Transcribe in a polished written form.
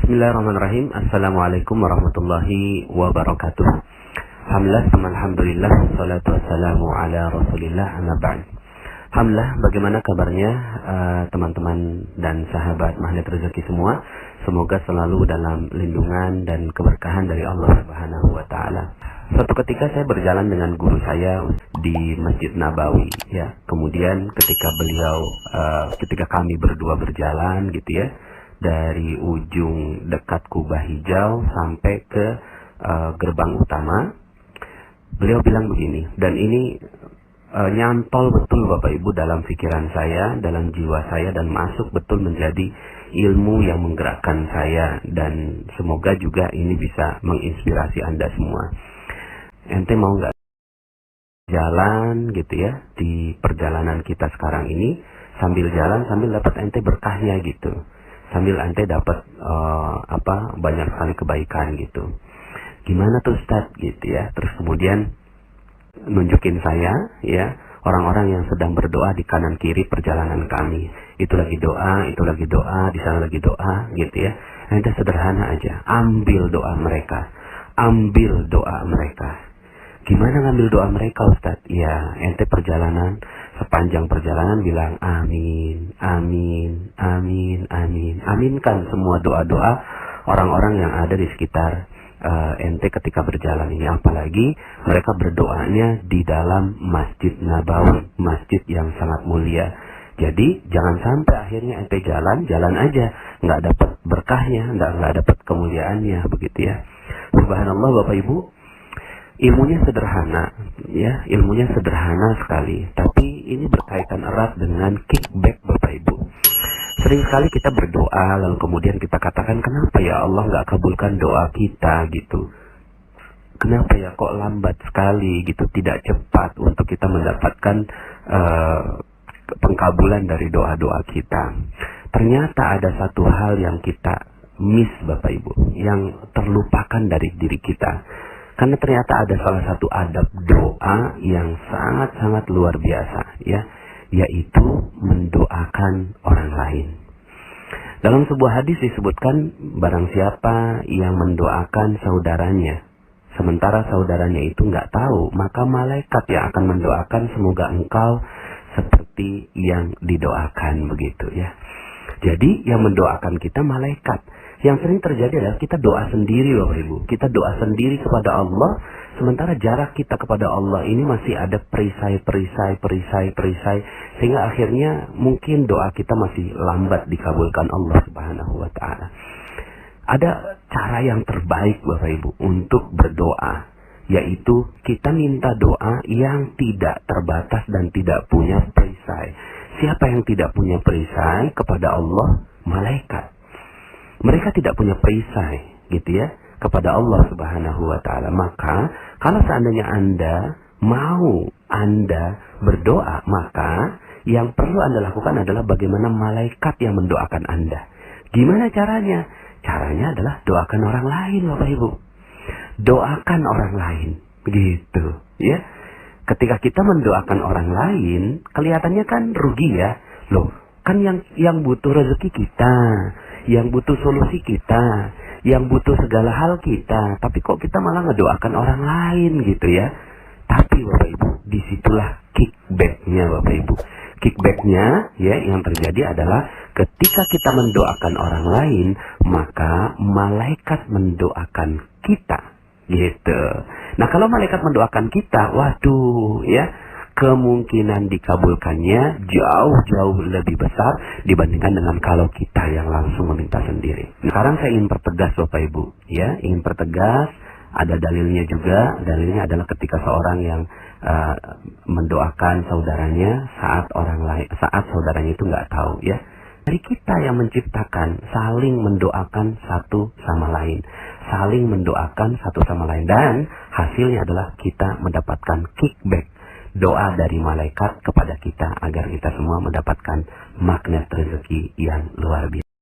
Bismillahirrahmanirrahim. Assalamualaikum warahmatullahi wabarakatuh. Alhamdulillah, wassalatu wassalamu ala rasulillah, amma ba'd. Alhamdulillah, bagaimana kabarnya teman-teman dan sahabat magnet rezeki semua? Semoga selalu dalam lindungan dan keberkahan dari Allah Subhanahu wa taala. Suatu ketika saya berjalan dengan guru saya di Masjid Nabawi, ya. Kemudian ketika kami berdua berjalan gitu ya, dari ujung dekat Kubah Hijau sampai ke gerbang utama, beliau bilang begini, dan ini nyantol betul Bapak Ibu dalam pikiran saya, dalam jiwa saya, dan masuk betul menjadi ilmu yang menggerakkan saya, dan semoga juga ini bisa menginspirasi Anda semua. Ente mau nggak jalan gitu ya di perjalanan kita sekarang ini, sambil jalan sambil dapat ente berkahnya gitu, sambil ente dapat banyak sekali kebaikan gitu. Gimana tuh Ustaz gitu ya. Terus kemudian nunjukin saya ya orang-orang yang sedang berdoa di kanan kiri perjalanan kami. Itu lagi doa, di sana lagi doa gitu ya. Ente sederhana aja, ambil doa mereka. Gimana ngambil doa mereka Ustaz? Ya, ente sepanjang perjalanan bilang amin, amin, amin, amin. Aminkan semua doa-doa orang-orang yang ada di sekitar ente ketika berjalan ini. Apalagi mereka berdoanya di dalam Masjid Nabawi, masjid yang sangat mulia. Jadi jangan sampai akhirnya ente jalan aja, nggak dapat berkahnya, nggak dapat kemuliaannya, begitu ya. Subhanallah Bapak Ibu. Ilmunya sederhana, ya, ilmunya sederhana sekali, tapi ini berkaitan erat dengan kickback Bapak Ibu. Sering sekali kita berdoa, lalu kemudian kita katakan, kenapa ya Allah nggak kabulkan doa kita gitu? Kenapa ya kok lambat sekali gitu, tidak cepat untuk kita mendapatkan pengkabulan dari doa-doa kita? Ternyata ada satu hal yang kita miss Bapak Ibu, yang terlupakan dari diri kita. Karena ternyata ada salah satu adab doa yang sangat-sangat luar biasa, ya, yaitu mendoakan orang lain. Dalam sebuah hadis disebutkan, barang siapa yang mendoakan saudaranya, sementara saudaranya itu nggak tahu, maka malaikat yang akan mendoakan semoga engkau seperti yang didoakan, begitu ya. Jadi yang mendoakan kita malaikat. Yang sering terjadi adalah kita doa sendiri Bapak Ibu. Kita doa sendiri kepada Allah, sementara jarak kita kepada Allah ini masih ada perisai, sehingga akhirnya mungkin doa kita masih lambat dikabulkan Allah Subhanahu wa taala. Ada cara yang terbaik Bapak Ibu untuk berdoa, yaitu kita minta doa yang tidak terbatas dan tidak punya perisai. Siapa yang tidak punya perisai kepada Allah? Malaikat. Mereka tidak punya perisai gitu ya kepada Allah Subhanahu wa taala. Maka kalau seandainya Anda berdoa, maka yang perlu Anda lakukan adalah bagaimana malaikat yang mendoakan Anda. Gimana caranya? Caranya adalah doakan orang lain Bapak Ibu. Doakan orang lain, begitu ya. Ketika kita mendoakan orang lain, kelihatannya kan rugi ya. Loh, kan yang butuh rezeki kita, yang butuh solusi kita, yang butuh segala hal kita, tapi kok kita malah ngedoakan orang lain gitu ya. Tapi Bapak Ibu, disitulah kickbacknya Bapak Ibu. Kickbacknya ya yang terjadi adalah ketika kita mendoakan orang lain, maka malaikat mendoakan kita gitu. Nah kalau malaikat mendoakan kita, waduh ya, kemungkinan dikabulkannya jauh lebih besar dibandingkan dengan kalau kita yang langsung meminta sendiri. Sekarang saya ingin pertegas Bapak Ibu, ya, ingin pertegas, ada dalilnya juga. Dalilnya adalah ketika seorang yang mendoakan saudaranya saat saudaranya itu nggak tahu, ya. Dari kita yang menciptakan, saling mendoakan satu sama lain, dan hasilnya adalah kita mendapatkan kickback, doa dari malaikat kepada kita agar kita semua mendapatkan magnet rezeki yang luar biasa.